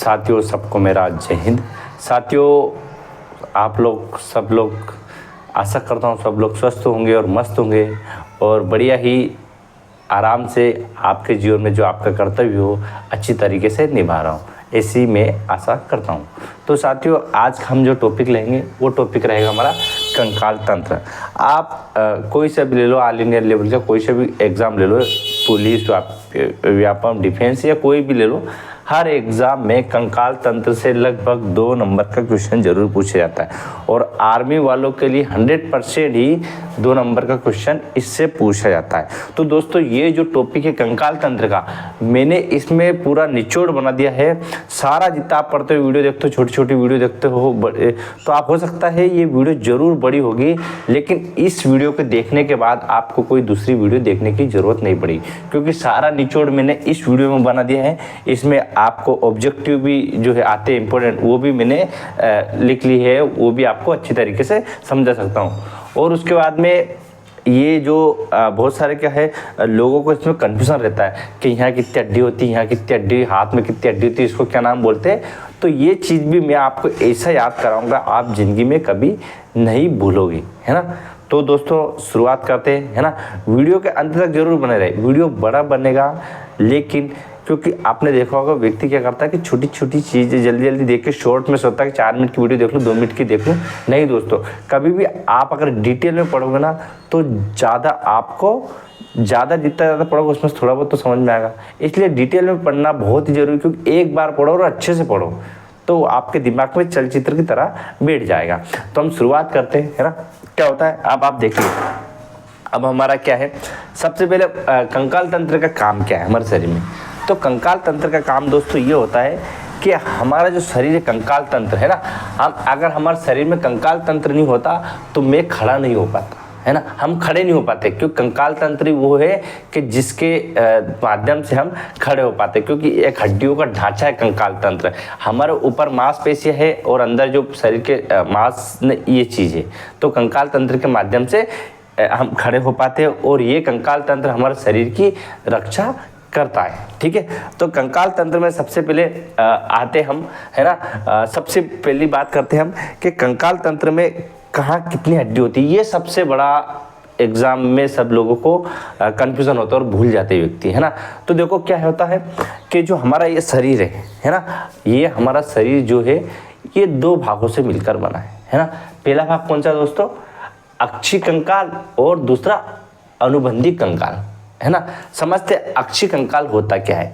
साथियों, सबको मेरा जय हिंद। साथियों, आप लोग सब लोग, आशा करता हूँ सब लोग स्वस्थ होंगे और मस्त होंगे और बढ़िया ही आराम से आपके जीवन में जो आपका कर्तव्य हो अच्छी तरीके से निभा रहा हूँ, ऐसी मैं आशा करता हूँ। तो साथियों, आज हम जो टॉपिक लेंगे वो टॉपिक रहेगा हमारा कंकाल तंत्र। आप कोई सा भी ले लो, ऑल इंडिया लेवल का कोई सा भी एग्ज़ाम ले लो, पुलिस, व्यापम, डिफेंस या कोई भी ले लो, हर एग्ज़ाम में कंकाल तंत्र से लगभग 2 नंबर का क्वेश्चन जरूर पूछा जाता है और आर्मी वालों के लिए 100% ही 2 नंबर का क्वेश्चन इससे पूछा जाता है। तो दोस्तों, ये जो टॉपिक है कंकाल तंत्र का, मैंने इसमें पूरा निचोड़ बना दिया है। सारा जितना आप पढ़ते हो, वीडियो देखते हो, छोटी छोटी वीडियो देखते हो, तो आप हो सकता है ये वीडियो ज़रूर बड़ी होगी, लेकिन इस वीडियो को देखने के बाद आपको कोई दूसरी वीडियो देखने की ज़रूरत नहीं पड़ी, क्योंकि सारा निचोड़ मैंने इस वीडियो में बना दिया है। इसमें आपको ऑब्जेक्टिव भी जो है आते हैं इंपॉर्टेंट, वो भी मैंने लिख ली है, वो भी आपको अच्छी तरीके से समझा सकता हूँ। और उसके बाद में ये जो बहुत सारे क्या है, लोगों को इसमें कन्फ्यूज़न रहता है कि यहाँ कितनी हड्डी होती है, यहाँ कितनी हड्डी, हाथ में कितनी हड्डी होती है, इसको क्या नाम बोलते हैं। तो ये चीज़ भी मैं आपको ऐसा याद कराऊंगा, आप ज़िंदगी में कभी नहीं भूलोगे, है ना। तो दोस्तों, शुरुआत करते हैं, है ना। वीडियो के अंत तक जरूर बने रहे, वीडियो बड़ा बनेगा, लेकिन क्योंकि आपने देखा होगा व्यक्ति क्या करता है कि छोटी छोटी चीज़ें जल्दी जल्दी देख के शॉर्ट में सोचता है कि 4 मिनट की वीडियो देख लूँ, 2 मिनट की देख लूँ। नहीं दोस्तों, कभी भी आप अगर डिटेल में पढ़ोगे ना तो जितना ज़्यादा पढ़ोगे उसमें थोड़ा बहुत तो समझ में आएगा। इसलिए डिटेल में पढ़ना बहुत ही जरूरी, क्योंकि एक बार पढ़ो और अच्छे से पढ़ो तो आपके दिमाग में चलचित्र की तरह बैठ जाएगा। तो हम शुरुआत करते हैं, है ना। क्या होता है अब आप देखिए। अब हमारा क्या है, सबसे पहले कंकाल तंत्र का काम क्या है हमारे शरीर में। तो कंकाल तंत्र का काम दोस्तों ये होता है कि हमारा जो शरीर है, कंकाल तंत्र है ना, अगर हमारे शरीर में कंकाल तंत्र नहीं होता तो मैं खड़ा नहीं हो पाता, है ना। हम खड़े नहीं हो पाते, क्योंकि कंकाल तंत्र वो है कि जिसके माध्यम से हम खड़े हो पाते, क्योंकि एक हड्डियों का ढांचा है कंकाल तंत्र। हमारे ऊपर मांसपेशियां है और अंदर जो शरीर के मांस ये चीज़ है। तो कंकाल तंत्र के माध्यम से हम खड़े हो पाते हैं और ये कंकाल तंत्र हमारे शरीर की रक्षा करता है, ठीक है। तो कंकाल तंत्र में सबसे पहले आते हम, है ना। सबसे पहली बात करते हैं हम कि कंकाल तंत्र में कहाँ कितनी हड्डी होती है। ये सबसे बड़ा एग्जाम में सब लोगों को कंफ्यूजन होता है और भूल जाते व्यक्ति, है ना। तो देखो क्या होता है कि जो हमारा ये शरीर है ना, ये हमारा शरीर जो है ये 2 भागों से मिलकर बना है ना। पहला भाग कौन सा दोस्तों, अक्षीय कंकाल, और दूसरा अनुबंधी कंकाल, है ना। समझते अक्षीय कंकाल होता क्या है।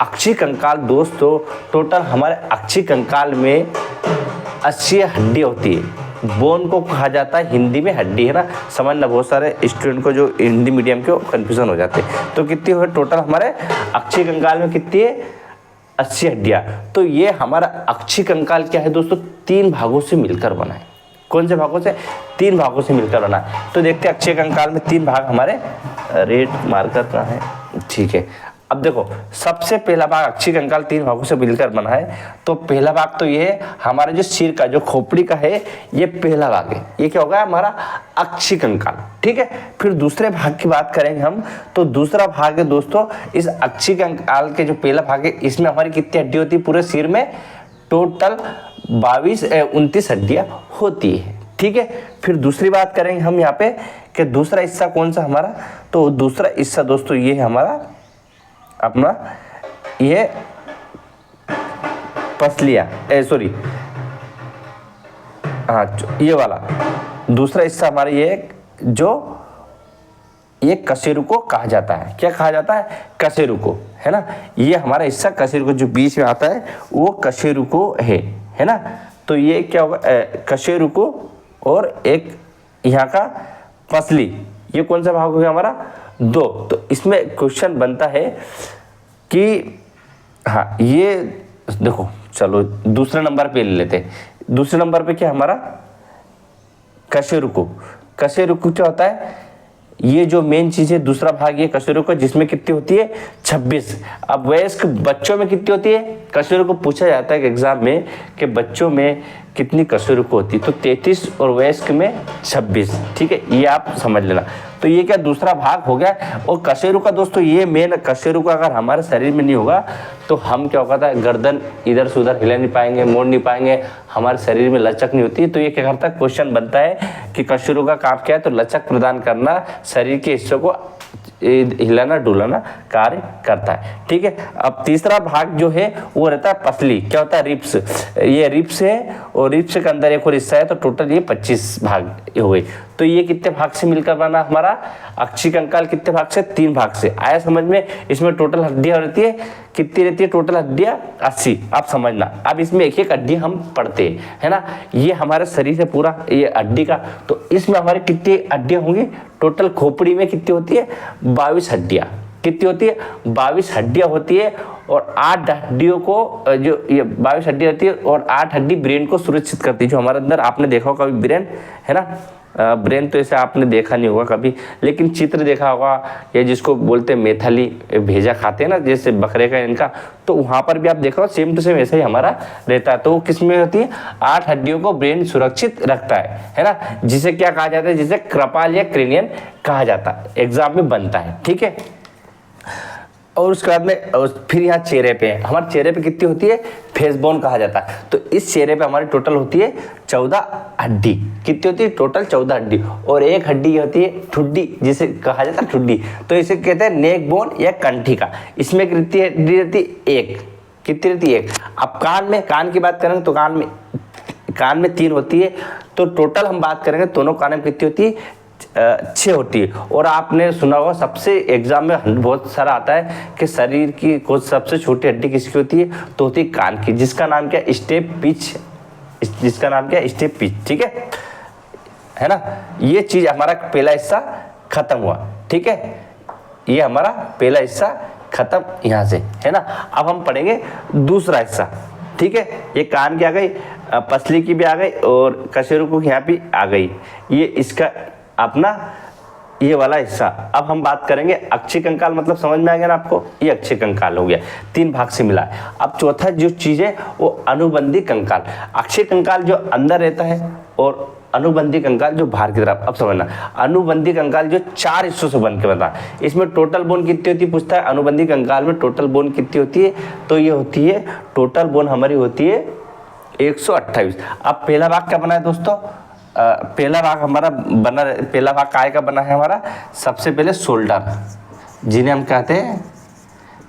अक्षीय कंकाल दोस्तों, टोटल हमारे अक्षीय कंकाल में 80 हड्डी होती है। बोन को कहा जाता है हिंदी में हड्डी, है ना। समझना, बहुत सारे स्टूडेंट को जो हिंदी मीडियम के कंफ्यूजन हो जाते हैं। तो कितनी है टोटल हमारे अक्षीय कंकाल में, कितनी है, 80 हड्डियाँ। तो ये हमारा अक्षीय कंकाल क्या है दोस्तों, 3 भागों से मिलकर बना है। कौन से भागों से, 3 भागों से मिलकर बना है। तो देखते हैं अक्षीय कंकाल में 3 भाग हमारे, रेड मार्कर कहाँ है, ठीक है। अब देखो, सबसे पहला भाग अक्षीय कंकाल 3 भागों से मिलकर बना है। तो पहला भाग तो ये है हमारे जो सिर का, जो खोपड़ी का है, ये पहला भाग है। ये क्या होगा, हमारा अक्षीय कंकाल, ठीक है। फिर दूसरे भाग की बात करेंगे हम, तो दूसरा भाग है दोस्तों, इस अक्षीय कंकाल के जो पहला भाग है, इसमें हमारी कितनी हड्डी होती है पूरे सिर में, टोटल 29 हड्डियां होती है, ठीक है। फिर दूसरी बात करेंगे हम यहाँ पे कि दूसरा हिस्सा कौन सा हमारा, तो दूसरा हिस्सा दोस्तों ये है हमारा अपना, ये पसलियाँ, सॉरी, हाँ, ये वाला दूसरा हिस्सा हमारा ये कशेरु को कहा जाता है। क्या कहा जाता है, कशेरु को, है ना। ये हमारा हिस्सा कशेरु को जो बीच में आता है वो कशेरु को है ना। तो ये क्या होगा, कशेरु को, और एक यहाँ का पसली, ये कौन सा भाग हो गया हमारा, 2। तो इसमें क्वेश्चन बनता है कि हाँ, ये देखो, चलो दूसरे नंबर पे ले लेते हैं। दूसरे नंबर पे क्या हमारा, कशेरु को क्या होता है, ये जो मेन चीज है, दूसरा भाग ये कशेरु का, जिसमें कितनी होती है, 26। अब वयस्क बच्चों में कितनी होती है कशेरु को, पूछा जाता है एग्जाम में कि बच्चों में कितनी कशेरु को होती है। तो 33 और वयस्क में 26, ठीक है, ये आप समझ लेना। तो ये क्या दूसरा भाग हो गया। और कशेरु का दोस्तों ये मेन, कशेरु का अगर हमारे शरीर में नहीं होगा तो हम क्या होगा था, गर्दन इधर से उधर हिला नहीं पाएंगे, मोड़ नहीं पाएंगे, हमारे शरीर में लचक नहीं होती। तो ये क्या करता है, क्वेश्चन बनता है कि कशेरु का काम क्या है, तो लचक प्रदान करना, शरीर के हिस्सों को हिलाना डुलाना कार्य करता है। ठीक है, अब तीसरा भाग जो है वो रहता है पसली, क्या होता है, रिप्स। ये रिप्स है और रिप्स के अंदर एक और हिस्सा है, तो टोटल ये 25 भाग हो गई। तो ये कितने भाग से मिलकर बना हमारा अक्षी कंकाल, कितने भाग से, 3 भाग से। आया समझ में। इसमें टोटल हड्डियां रहती है, कितनी रहती है टोटल हड्डियां, 80। आप समझना, अब इसमें एक एक हड्डी हम पढ़ते हैं, है ना। ये हमारे शरीर से पूरा ये हड्डी का, तो इसमें हमारे कितनी हड्डियां होंगी टोटल, खोपड़ी में कितनी होती है, 22 हड्डियां। कितनी होती है, 22 हड्डियां होती है। और 8 हड्डियों को, जो ये 22 हड्डी रहती है और 8 हड्डी ब्रेन को सुरक्षित करती है। जो हमारे अंदर आपने देखा होगा कभी ब्रेन, है ना, ब्रेन तो ऐसे आपने देखा नहीं होगा कभी, लेकिन चित्र देखा होगा, या जिसको बोलते हैं मेथली भेजा खाते हैं ना, जैसे बकरे का इनका, तो वहाँ पर भी आप देखा हो सेम टू सेम ऐसा ही हमारा रहता है। तो वो किस में होती है, 8 हड्डियों को ब्रेन सुरक्षित रखता है ना, जिसे क्या कहा जाता है, जिसे कृपाल या क्रेनियन कहा जाता है, एग्जाम में बनता है। ठीक है, और उसके बाद में फिर यहाँ चेहरे पे, हमारे चेहरे पे कितनी होती है, फेस बोन कहा जाता है। तो इस चेहरे पे हमारी टोटल होती है 14 हड्डी। कितनी होती है टोटल, 14 हड्डी। और एक हड्डी होती है ठुड्डी, जिसे कहा जाता है ठुड्डी, तो इसे कहते हैं नेक बोन या कंठी का। इसमें कितनी हड्डी रहती है, एक। कितनी रहती है, एक। अब कान की बात करेंगे तो कान में 3 होती है। तो टोटल हम बात करेंगे दोनों कान में कितनी होती है, 6 होती है। और आपने सुना होगा सबसे एग्जाम में बहुत सारा आता है कि शरीर की कुछ सबसे छोटी हड्डी किसकी होती है, तो होती है कान की, जिसका नाम क्या, स्टेप पिच, जिसका नाम क्या, स्टेप पिच। ठीक है ना। ये चीज हमारा पहला हिस्सा खत्म हुआ। ठीक है, ये हमारा पहला हिस्सा खत्म यहाँ से, है ना। अब हम पढ़ेंगे दूसरा हिस्सा। ठीक है, ये कान की आ गई, पसली की भी आ गई और कशेरु को यहाँ भी आ गई, ये इसका अपना ये वाला हिस्सा। अब हम बात करेंगे अक्षी कंकाल, मतलब समझ में आ गया ना आपको, ये अक्षी कंकाल हो गया, 3 भाग से मिला है। अब चौथा जो चीज है वो अनुबंधी कंकाल। अक्षी कंकाल जो अंदर रहता है और अनुबंधी कंकाल जो बाहर की तरफ। अब समझना, अनुबंधी कंकाल जो 4 हिस्सों से बन के बना, इसमें टोटल बोन कितनी होती है, पूछता है अनुबंधी कंकाल में टोटल बोन कितनी होती है, तो ये होती है टोटल बोन हमारी होती है 128। अब पहला भाग क्या बना है दोस्तों, पहला भाग हमारा बना, पहला भाग काय का बना है हमारा, सबसे पहले शोल्डर, जिन्हें हम कहते हैं,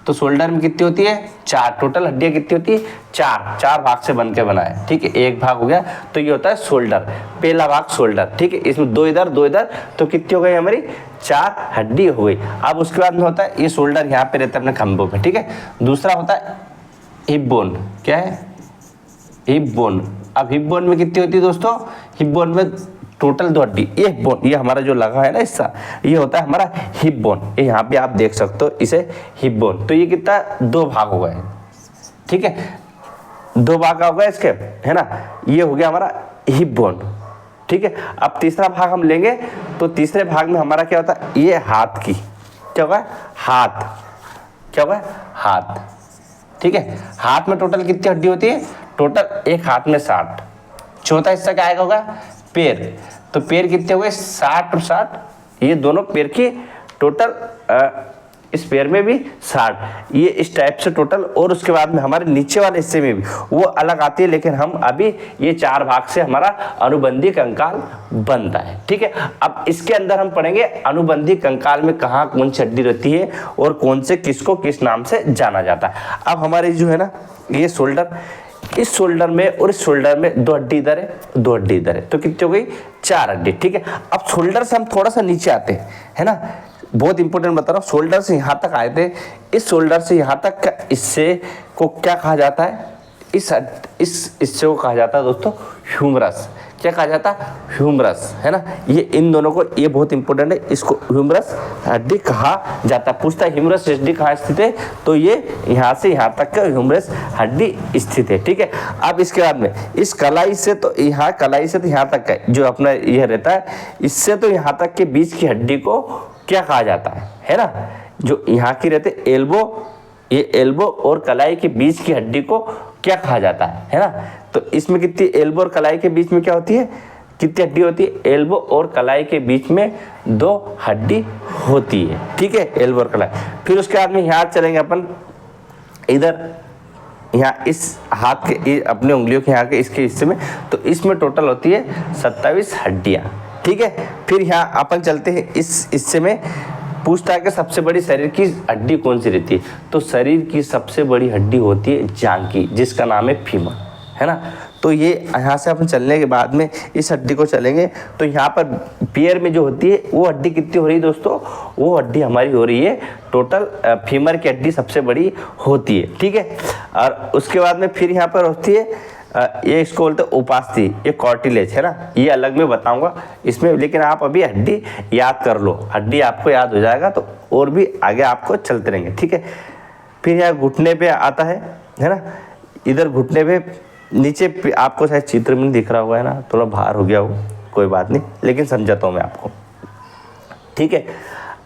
तो शोल्डर में कितनी होती है, 4। टोटल हड्डियां कितनी होती है, 4 भाग से बन के बना है। ठीक है, एक भाग हो गया, तो ये होता है शोल्डर, पहला भाग शोल्डर। ठीक है, इसमें 2 इधर 2 इधर, तो कितनी हो गई हमारी, 4 हड्डी हो गई। अब उसके बाद में होता है ये शोल्डर यहाँ पे रहता है अपने खंभों पे। ठीक है, दूसरा होता है हिप बोन। क्या है, हिप बोन। अब हिप बोन में कितनी होती है दोस्तों, हिप बोन में टोटल 2 हड्डी, ये बोन, ये हमारा जो लगा है ना हिस्सा, ये होता है हमारा हिप बोन। ये यहाँ पे आप देख सकते हो इसे, हिप बोन। तो ये कितना, 2 भाग हो गए। ठीक है, 2 भाग हो गए इसके, है ना। ये हो गया हमारा हिप बोन। ठीक है, अब तीसरा भाग हम लेंगे, तो तीसरे भाग में हमारा क्या होता है, ये हाथ की, क्या होगा, हाथ, क्या होगा, हाथ। ठीक है, हाथ में टोटल कितनी हड्डी होती है, टोटल एक हाथ में 60। चौथा हिस्सा क्या आएगा, होगा पैर। तो पैर कितने हो गए, 60 और 60, ये दोनों पैर की टोटल, इस पैर में भी 60, ये इस टाइप से टोटल। और उसके बाद में हमारे नीचे वाले हिस्से में भी वो अलग आती है, लेकिन हम अभी ये 4 भाग से हमारा अनुबंधी कंकाल बनता है। ठीक है, अब इसके अंदर हम पढ़ेंगे अनुबंधी कंकाल में कहाँ कौन सी हड्डी रहती है और कौन से किसको किस नाम से जाना जाता है। अब हमारे जो है ना, ये शोल्डर, इस शोल्डर में और इस शोल्डर में 2 हड्डी इधर है, 2 हड्डी इधर है, तो कितनी हो गई, 4 हड्डी। ठीक है, अब शोल्डर से हम थोड़ा सा नीचे आते हैं, है ना, बहुत इंपॉर्टेंट बता रहा हूँ। शोल्डर से यहाँ तक आए थे, इस शोल्डर से यहाँ तक का हिस्से को क्या कहा जाता है, इस हिस्से को कहा जाता है दोस्तों ह्यूमरस। क्या कहा जाता है, ह्यूमरस, है ना। ये इन दोनों को, ये बहुत इंपॉर्टेंट है, इसको ह्यूमरस हड्डी कहा जाता है। पूछता है ह्यूमरस हड्डी कहाँ स्थित है, तो ये यहाँ से यहाँ तक का ह्यूमरस हड्डी स्थित है। ठीक है, अब इसके बाद में इस कलाई से, तो यहाँ कलाई से तो यहाँ तक का जो अपना यह रहता है, इससे तो यहाँ तक के बीच की हड्डी को क्या कहा जाता है ना, जो यहाँ की रहते एल्बो, ये एल्बो और कलाई के बीच की हड्डी को क्या कहा जाता है ना। तो इसमें कितनी, एल्बो और कलाई के बीच में क्या होती है, कितनी हड्डी होती है? एल्बो और कलाई के बीच में 2 हड्डी होती है, ठीक है, एल्बो और कलाई। फिर उसके बाद में यहाँ चलेंगे अपन इधर, यहाँ इस हाथ के अपने उंगलियों के यहाँ के इसके हिस्से में, तो इसमें टोटल होती है 27 हड्डियाँ, ठीक है। फिर यहाँ अपन चलते हैं इस हिस्से में, पूछता है कि सबसे बड़ी शरीर की हड्डी कौन सी रहती है? तो शरीर की सबसे बड़ी हड्डी होती है जांघ की, जिसका नाम है फीमर, है ना। तो ये यहाँ से अपन चलने के बाद में इस हड्डी को चलेंगे, तो यहाँ पर पैर में जो होती है वो हड्डी कितनी हो रही है दोस्तों? वो हड्डी हमारी हो रही है टोटल, फीमर की हड्डी सबसे बड़ी होती है, ठीक है। और उसके बाद में फिर यहाँ पर होती है ये, इसको बोलते हैं उपास्थि, ये कॉर्टिलेज, है ना, ये अलग में बताऊंगा इसमें, लेकिन आप अभी हड्डी याद कर लो, हड्डी आपको याद हो जाएगा तो और भी आगे आपको चलते रहेंगे, ठीक है। फिर यहाँ घुटने पे आता है ना, इधर घुटने पे नीचे पे आपको शायद चित्र में नहीं दिख रहा हुआ है ना, थोड़ा बाहर हो गया हो, कोई बात नहीं, लेकिन समझाता हूँ मैं आपको, ठीक है।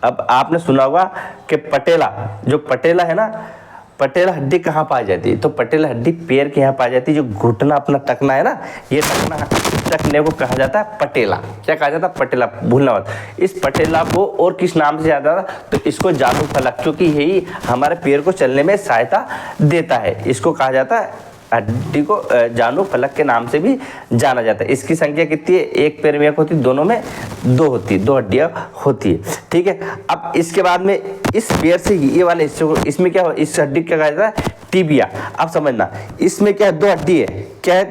अब आपने सुना होगा कि पटेला, जो पटेला है ना, पटेला हड्डी कहाँ पाई जाती है? तो पटेला हड्डी पैर के यहाँ पाई जाती है, जो घुटना अपना टकना है ना, ये टकने को कहा जाता है पटेला। क्या कहा जाता है? पटेला, भूलना मत। इस पटेला को और किस नाम से जाता था? तो इसको जानु फलक, क्योंकि यही हमारे पैर को चलने में सहायता देता है, इसको कहा जाता है, हड्डी को जानु फलक के नाम से भी जाना जाता है। इसकी संख्या कितनी है? एक पैर में एक होती, दोनों में 2 होती, 2 हड्डियां होती है, ठीक है। अब इसके बाद में इस पैर से ये वाले हिस्से को, इसमें क्या हो, इस हड्डी क्या कहा जाता है? टिबिया। अब समझना, इसमें क्या है? 2 हड्डी है, क्या है?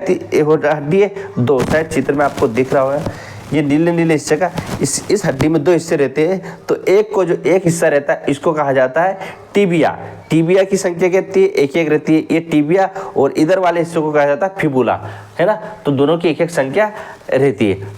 हड्डी है 2, शायद चित्र में आपको दिख रहा होगा, ये नीले नीले हिस्से का, इस हड्डी में 2 हिस्से रहते हैं, तो एक को जो एक हिस्सा रहता है इसको कहा जाता है टिबिया। टिबिया की संख्या कितनी है? 1-1 रहती है, ये टिबिया, और इधर वाले हिस्से को कहा जाता है फिबुला, है ना। तो दोनों की 1-1 संख्या रहती है।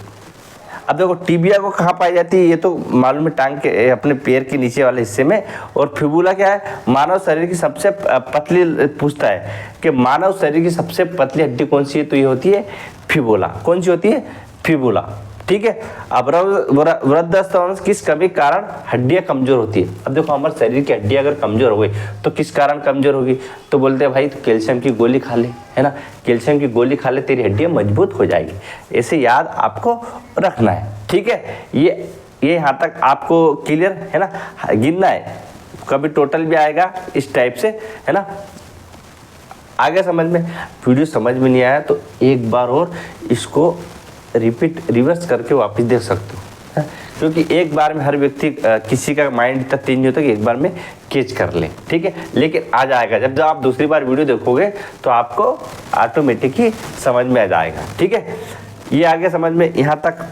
अब देखो टिबिया को कहाँ पाई जाती है? ये तो मालूम है, टांग के अपने पैर के नीचे वाले हिस्से में। और फिबुला क्या है? मानव शरीर की सबसे पतली, पूछता है कि मानव शरीर की सबसे पतली हड्डी कौन सी है? तो ये होती है फिबुला। कौन सी होती है? फिबुला, ठीक है। अब वृद्धावस्था में किस कमी के कारण हड्डियां कमजोर होती है? अब देखो, हमारे शरीर की हड्डियां अगर कमजोर हो गई तो किस कारण कमजोर होगी? तो बोलते हैं भाई तो कैल्शियम की गोली खा ले, है ना, कैल्शियम की गोली खा ले, तेरी हड्डियां मजबूत हो जाएगी। ऐसे याद आपको रखना है, ठीक है। ये यहाँ तक आपको क्लियर है ना? गिनना है, कभी टोटल भी आएगा इस टाइप से, है ना। आगे समझ में, वीडियो समझ में नहीं आया तो एक बार और इसको रिवर्स करके वापस देख सकते हो, क्योंकि एक बार में हर व्यक्ति, किसी का माइंड इतना तेज नहीं होता कि एक बार में कैच कर ले, ठीक है। लेकिन आ जाएगा, जब आप दूसरी बार वीडियो देखोगे तो आपको ऑटोमेटिक ही समझ में आ जाएगा, ठीक है। ये आगे समझ में यहाँ तक।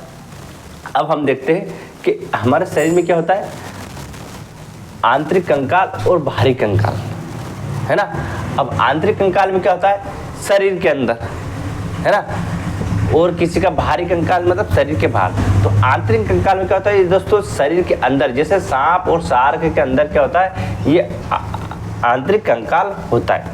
अब हम देखते हैं कि हमारे शरीर में क्या होता है, आंतरिक कंकाल और बाहरी कंकाल, है ना। अब आंतरिक कंकाल में क्या होता है? शरीर के अंदर, है ना, और किसी का बाहरी कंकाल मतलब शरीर के बाहर। तो आंतरिक कंकाल में क्या होता है दोस्तों? शरीर के अंदर, जैसे सांप और शार्क के अंदर क्या होता है? ये आंतरिक कंकाल होता है।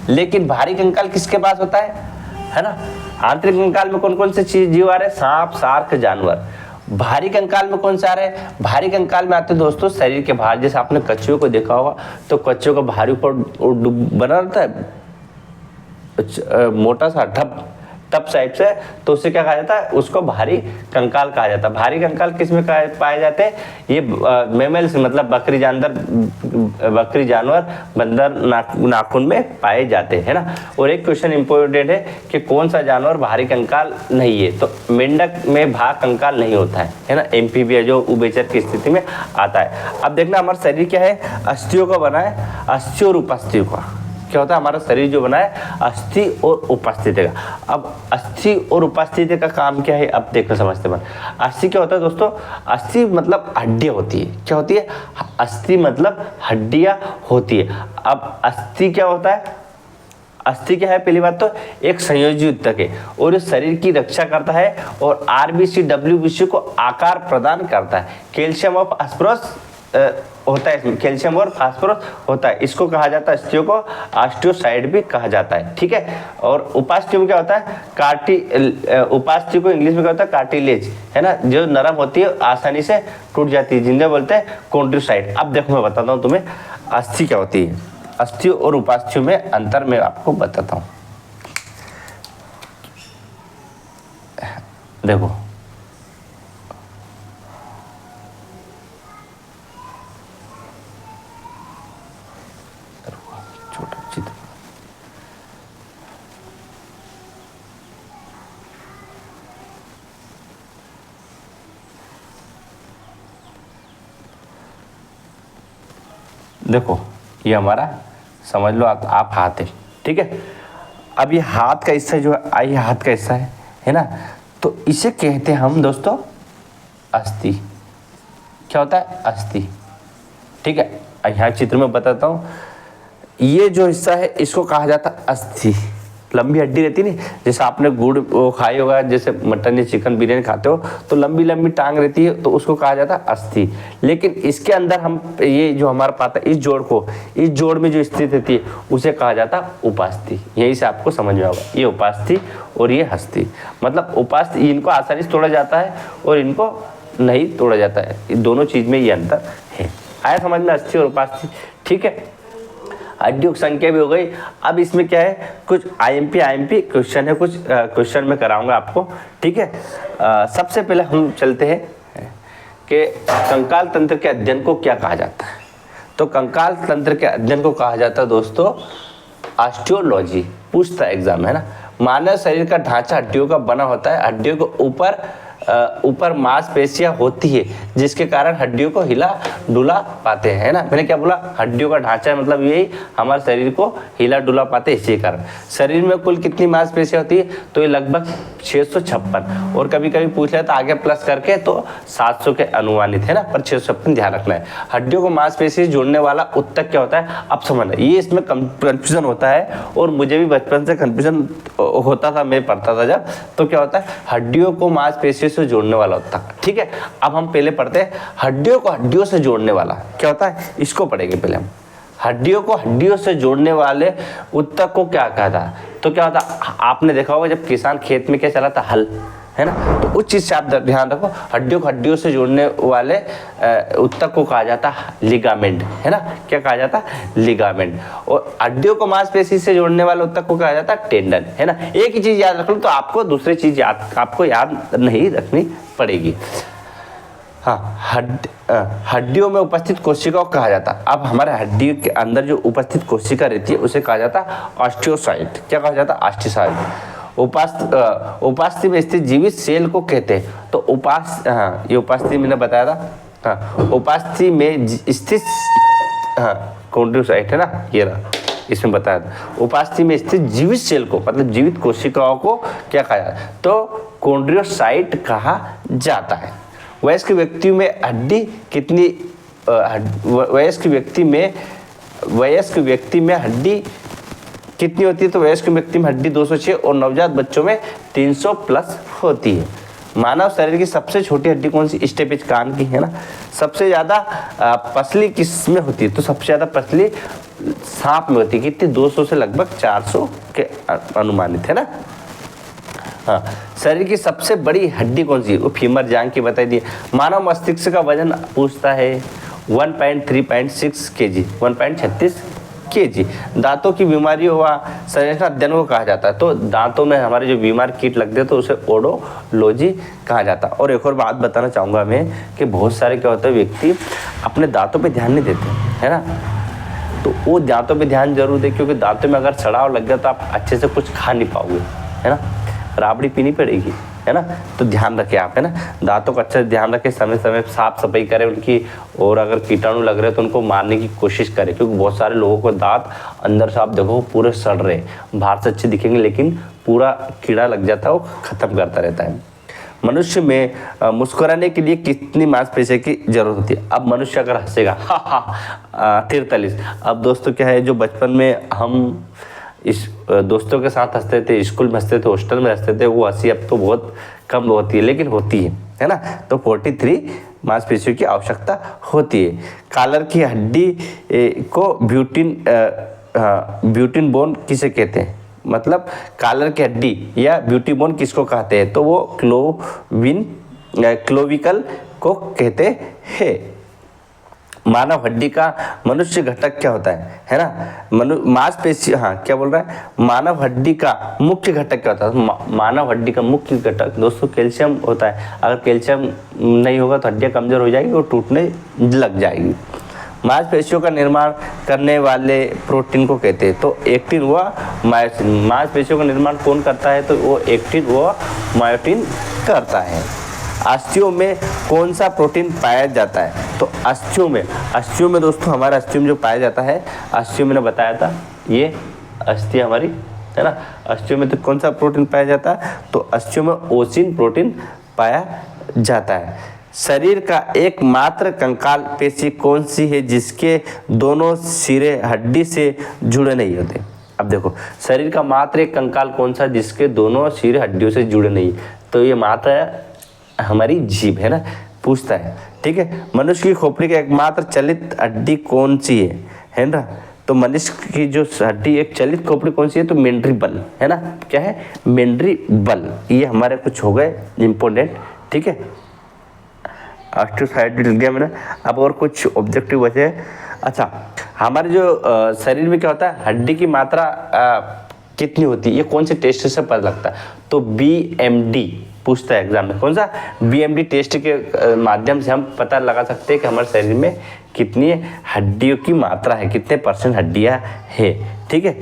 लेकिन बाहरी कंकाल किसके पास होता है ना। आंतरिक कंकाल में कौन कौन से चीज जीव आ रहे हैं? सांप, शार्क, जानवर। बाहरी कंकाल में कौन सा आ रहे हैं? बाहरी कंकाल में आते हैं दोस्तों शरीर के बाहर। जैसे आपने कछुओं को देखा होगा, तो कछुओं का बाहरी ऊपर बना रहता है मोटा सा टप टाइप से, तो उसे क्या कहा जाता है? उसको बाहरी कंकाल कहा जाता है। बाहरी कंकाल किस में पाए जाते हैं? ये मेमल्स, मतलब बकरी जानवर बंदर नाखून में पाए जाते हैं ना। और एक क्वेश्चन इंपॉर्टेंट है कि कौन सा जानवर बाहरी कंकाल नहीं है? तो मेंढक में भाग कंकाल नहीं होता है ना। एम्फीबिया जो उभयचर की स्थिति में आता है। अब देखना, हमारा शरीर क्या है? अस्थियों का बना है, अस्थि और उपास्थियों का। क्या होता है? हमारा शरीर जो बना है अस्थि और उपस्थिति का। अब अस्थि और उपस्थिति का काम क्या है? अब देखना समझते बन। अस्थि क्या होता है दोस्तों? अस्थि मतलब हड्डियां होती है। क्या होती है? अस्थि मतलब हड्डियां होती है। अब अस्थि क्या होता है? अस्थि क्या है? पहली बात तो एक संयोजी ऊतक है और ये शरीर की रक्षा करता है और आरबीसी डब्ल्यूबीसी को आकार प्रदान करता है। कैल्शियम और फास्फोरस होता है इसमें, कैल्शियम और फास्फोरस होता है। इसको कहा जाता है, अस्थियों को ऑस्टियोसाइड भी कहा जाता है, ठीक है। और उपास्थि में क्या होता है? उपास्थि को इंग्लिश में क्या होता है? कार्टिलेज, है ना, जो नरम होती है, आसानी से टूट जाती है, जिन्हें बोलते हैं कॉन्ट्रोसाइट। अब देखो मैं बताता हूँ तुम्हें अस्थि क्या होती है। अस्थियों और उपास्थियों में अंतर मैं आपको बताता हूँ। देखो छोटा चित्र, देखो ये हमारा समझ लो आप हाथ है, ठीक है। अब ये हाथ का हिस्सा जो है, ये हाथ का हिस्सा है ना, तो इसे कहते हैं हम दोस्तों अस्थि। क्या होता है? अस्थि, ठीक है। यहाँ चित्र में बताता हूँ, ये जो हिस्सा है इसको कहा जाता है अस्थि। लंबी हड्डी रहती नहीं, जैसे आपने गुड़ वो खाई होगा, जैसे मटन या चिकन बिरयानी खाते हो तो लंबी लंबी टांग रहती है, तो उसको कहा जाता है अस्थि। लेकिन इसके अंदर हम ये जो हमारा पाता है, इस जोड़ में जो स्थित रहती है उसे कहा जाता है उपास्थि। यही से आपको समझ में होगा, ये उपास्थि और ये हस्ती। मतलब उपास्थि इनको आसानी से तोड़ा जाता है और इनको नहीं तोड़ा जाता है, दोनों चीज में ये अंतर है। आया समझ में अस्थि और उपास्थि, ठीक है। हड्डियों की संख्या भी हो गई। अब इसमें क्या है, कुछ आईएमपी क्वेश्चन है, कुछ क्वेश्चन में कराऊंगा आपको, ठीक है। सबसे पहले हम चलते हैं कि कंकाल तंत्र के अध्ययन को क्या कहा जाता है। तो कंकाल तंत्र के अध्ययन को कहा जाता है दोस्तों ऑस्टियोलॉजी। पूछता है एग्जाम, है ना। मानव शरीर का ढांचा हड्डियों का बना होता है। हड्डियों के ऊपर मांसपेशियां होती है, जिसके कारण हड्डियों को हिला डुला पाते हैं, है ना। मैंने क्या बोला, हड्डियों का ढांचा है, मतलब यही हमारे शरीर को हिला डुला पाते हैं, इसी कारण। शरीर में कुल कितनी मांसपेशियां होती है, तो ये लगभग 656, और कभी कभी पूछ लेता आगे प्लस करके तो 700 के अनुमानित है ना, पर 656 ध्यान रखना है। हड्डियों को मांसपेशी से जोड़ने वाला उत्तक क्या होता है, अब समझना। ये इसमें कंफ्यूजन होता है, और मुझे भी बचपन से कंफ्यूजन होता था, मैं पढ़ता था जब, तो क्या होता है, हड्डियों को मांसपेशियों से जोड़ने वाला उत्तक, ठीक है। अब हम पहले पढ़ते हैं हड्डियों को हड्डियों से जोड़ने वाला क्या होता है, इसको पढ़ेंगे पहले हम। हड्डियों को हड्डियों से जोड़ने वाले उत्तक को क्या कहता है, तो क्या होता है, आपने देखा होगा जब किसान खेत में क्या चलाता, हल, है ना। तो उस चीज से आप ध्यान रखो, हड्डियों को हड्डियों से जोड़ने वाले उत्तक को कहा जाता है लिगामेंट, है ना। क्या कहा जाता है, लिगामेंट। और हड्डियों को मांसपेशी से जोड़ने वाले उत्तक को कहा जाता है टेंडन, है ना। एक ही चीज याद रख लो, तो आपको दूसरी चीज आपको याद नहीं रखनी पड़ेगी। हाँ, हड्डियों में उपस्थित कोशिका को कहा जाता है। अब हमारे हड्डी के अंदर जो उपस्थित कोशिका रहती है उसे कहा जाता है ऑस्टियोसाइट। क्या कहा जाता है, ऑस्टियोसाइट। उपास्थि में स्थित जीवित सेल को कहते हैं। तो ये उपास्थि मैंने बताया था। हाँ, उपास्थि में स्थित कॉन्ड्रोसाइट है ना, ये रहा, इसमें बताया था। उपास्थि में स्थित जीवित सेल को, मतलब जीवित कोशिकाओं को क्या कहा जाता है, तो कॉन्ड्रोसाइट कहा जाता है। वयस्क व्यक्ति में हड्डी कितनी, वयस्क व्यक्ति में हड्डी कितनी होती है, तो वयस्क व्यक्ति में हड्डी 206 और नवजात बच्चों में 300 प्लस होती है। मानव शरीर की सबसे छोटी हड्डी कौन सी, स्टेपिज कान की, है ना। सबसे ज्यादा पसली किस में होती है, तो सबसे ज्यादा पसली सांप में होती है। कितनी, 200 से लगभग 400 के अनुमानित, है ना। हाँ, शरीर की सबसे बड़ी हड्डी कौन सी, वो फीमर जांग की बताई दी। मानव मस्तिष्क का वजन पूछता है 1.36 kg, 1.36 kg। दांतों की बीमारी व संरचना अध्ययन को कहा जाता है। तो दांतों में हमारे जो बीमार कीट लगते हैं तो उसे ओडोलॉजी कहा जाता है। और एक और बात बताना चाहूँगा मैं कि बहुत सारे क्या होता है, व्यक्ति अपने दांतों पे ध्यान नहीं देते, है ना। तो वो दांतों पे ध्यान जरूर दे, क्योंकि दांतों में अगर सड़ाव लग गया तो आप अच्छे से कुछ खा नहीं पाओगे, है ना। राबड़ी पीनी पड़ेगी, है ना। तो ध्यान रखें आप, है ना। दांतों का अच्छे से ध्यान रखें, समय समय साफ सफाई करें उनकी, और अगर कीटाणु लग रहे हैं तो उनको मारने की कोशिश करें, क्योंकि बहुत सारे लोगों को दांत अंदर से आप देखो पूरे सड़ रहे हैं, बाहर से अच्छे दिखेंगे लेकिन पूरा कीड़ा लग जाता है, वो खत्म करता रहता है। मनुष्य में मुस्कुराने के लिए कितनी मांसपेशियों की जरूरत होती है। अब मनुष्य अगर हंसेगा 43। अब दोस्तों क्या है, जो बचपन में हम इस दोस्तों के साथ हंसते थे, स्कूल में हंसते थे, हॉस्टल में हंसते थे, वो हंसी अब तो बहुत कम होती है, लेकिन होती है ना। तो 43 मांसपेशियों की आवश्यकता होती है। कॉलर की हड्डी को ब्यूटिन बोन किसे कहते हैं, मतलब कॉलर की हड्डी या ब्यूटी बोन किसको कहते हैं, तो वो क्लोविकल को कहते हैं। मानव हड्डी का मनुष्य घटक क्या होता है ना, मांसपेशी, हाँ क्या बोल रहा है, मानव हड्डी का मुख्य घटक क्या होता है, मानव हड्डी का मुख्य घटक दोस्तों कैल्शियम होता है। अगर कैल्शियम नहीं होगा तो हड्डियाँ कमजोर हो जाएगी और टूटने लग जाएगी। मांसपेशियों का निर्माण करने वाले प्रोटीन को कहते हैं, तो एक्टिन व मायोसिन। मांसपेशियों का निर्माण कौन करता है, तो वो एक्टिन व मायोसिन करता है। अस्थियों में कौन सा प्रोटीन पाया जाता है, तो अस्थियों में दोस्तों हमारे अस्थियों में जो पाया जाता है, अस्थियों में मैंने बताया था ये अस्थि हमारी है ना, अस्थियों में तो कौन सा प्रोटीन पाया जाता है, तो अस्थियों में ओसिन प्रोटीन पाया जाता है। शरीर का एकमात्र कंकाल पेशी कौन सी है जिसके दोनों सिरे हड्डी से जुड़े नहीं होते। अब देखो शरीर का मात्र एक कंकाल कौन सा जिसके दोनों सिरे हड्डियों से जुड़े नहीं, तो ये मात्र हमारी जीभ है ना, पूछता है। ठीक है, मनुष्य की खोपड़ी का एकमात्र चलित हड्डी कौन सी है ना, तो मनुष्य की जो हड्डी एक चलित खोपड़ी कौन सी है, तो मेंड्रीबल है ना, क्या है मेंड्रीबल। ये हमारे कुछ हो गए इंपॉर्टेंट। ठीक है, ऑस्टियोसाइड लिख दिया मैंने। अब और कुछ ऑब्जेक्टिव बचे। अच्छा, हमारे जो शरीर में क्या होता है, हड्डी की मात्रा कितनी होती है, ये कौन से टेस्ट से पता लगता है, तो BMD पूछता है एग्जाम में। कौन सा, BMD टेस्ट के माध्यम से हम पता लगा सकते हैं कि हमारे शरीर में कितनी हड्डियों की मात्रा है, कितने % हड्डियां है। ठीक है,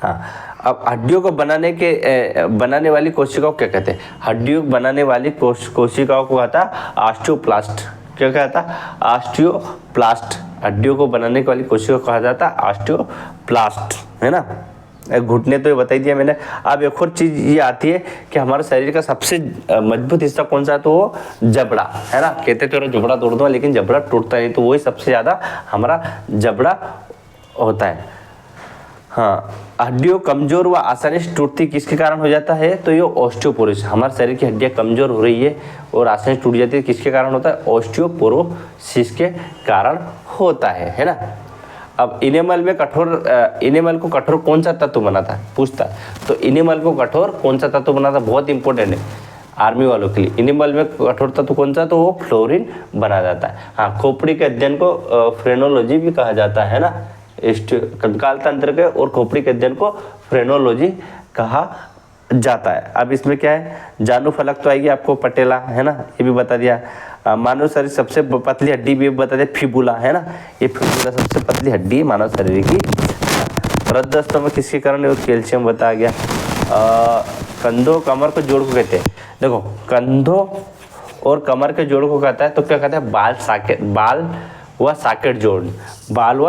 हाँ। अब हड्डियों को बनाने वाली कोशिकाओं को क्या कहते हैं, हड्डियों बनाने वाली कोशिकाओं को कहता है ऑस्टियोप्लास्ट। क्या कहता है, ऑस्टियोप्लास्ट। हड्डियों को बनाने वाली कोशिका को कहा जाता है ऑस्टियोप्लास्ट, है ना। घुटने तो ये बता ही दिया मैंने। अब एक और चीज ये आती है कि हमारे शरीर का सबसे मजबूत हिस्सा कौन सा है, तो वो जबड़ा है ना। कहते तो जबड़ा तोड़ दो, लेकिन जबड़ा टूटता नहीं, तो वही सबसे ज्यादा हमारा जबड़ा होता है। हाँ, हड्डियों कमजोर व आसानी से टूटती किसके कारण हो जाता है, तो ये ऑस्टियोपोरोसिस। हमारे शरीर की हड्डियां कमजोर हो रही है और आसानी से टूट जाती है, किसके कारण होता है, ऑस्टियोपोरोसिस के कारण होता है ना। अब इनेमल को कठोर कौन सा तत्व बनाता है, पूछता है। तो इनेमल को कठोर कौन सा तत्व बनाता है, बहुत इंपॉर्टेंट है आर्मी वालों के लिए। इनेमल में कठोर तत्व कौन सा, तो वो फ्लोरीन बना जाता है। हाँ, खोपड़ी के अध्ययन को फ्रेनोलॉजी भी कहा जाता है ना। कंकाल तंत्र के और खोपड़ी के अध्ययन को फ्रेनोलॉजी कहा जाता है। अब इसमें क्या है, जानू फलक तो आएगी आपको, पटेला है ना, ये भी बता दिया। मानव शरीर सबसे पतली हड्डी भी बता दिया, फिबुला है ना। ये फिबुला सबसे पतली हड्डी है मानव शरीर की। वृद्धावस्था में किसके कारण, कैल्शियम बता गया। कंधों कमर को जोड़ को कहते हैं, देखो कंधों और कमर के जोड़ को कहता है, तो क्या कहता है, बाल व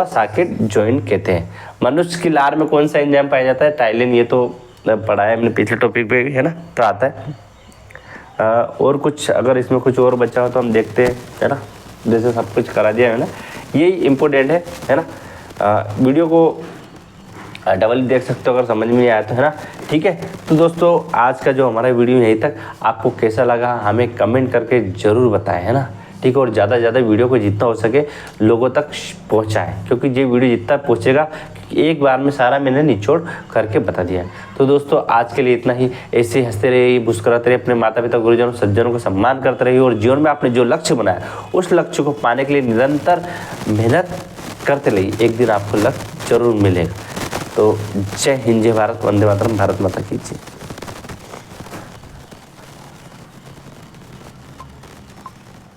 साकेट जॉइंट कहते हैं। मनुष्य की लार में कौन सा एंजाइम पाया जाता है, टाइलिन। ये तो पढ़ा है मैंने पिछले टॉपिक पे, है ना, तो आता है। और कुछ अगर इसमें कुछ और बचा हो तो हम देखते हैं, है ना। जैसे सब कुछ करा दिया है ना, यही इम्पोर्टेंट है ना। वीडियो को डबल देख सकते हो अगर समझ में नहीं आया तो, है ना। ठीक है, तो दोस्तों आज का जो हमारा वीडियो यहीं तक, आपको कैसा लगा हमें कमेंट करके ज़रूर बताएं, है ना। ठीक है, और ज़्यादा से ज़्यादा वीडियो को जितना हो सके लोगों तक पहुँचाएँ, क्योंकि ये वीडियो जितना पहुँचेगा एक बार में सारा मैंने निचोड़ करके बता दिया है। तो दोस्तों आज के लिए इतना ही। ऐसे हंसते रहिए, मुस्कुराते रहिए, अपने माता पिता गुरुजनों सज्जनों को सम्मान करते रहिए, और जीवन में आपने जो लक्ष्य बनाया उस लक्ष्य को पाने के लिए निरंतर मेहनत करते रहिए। एक दिन आपको लक्ष्य जरूर मिलेगा। तो जय हिंद, जय भारत, वंदे मातरम, भारत माता की जय।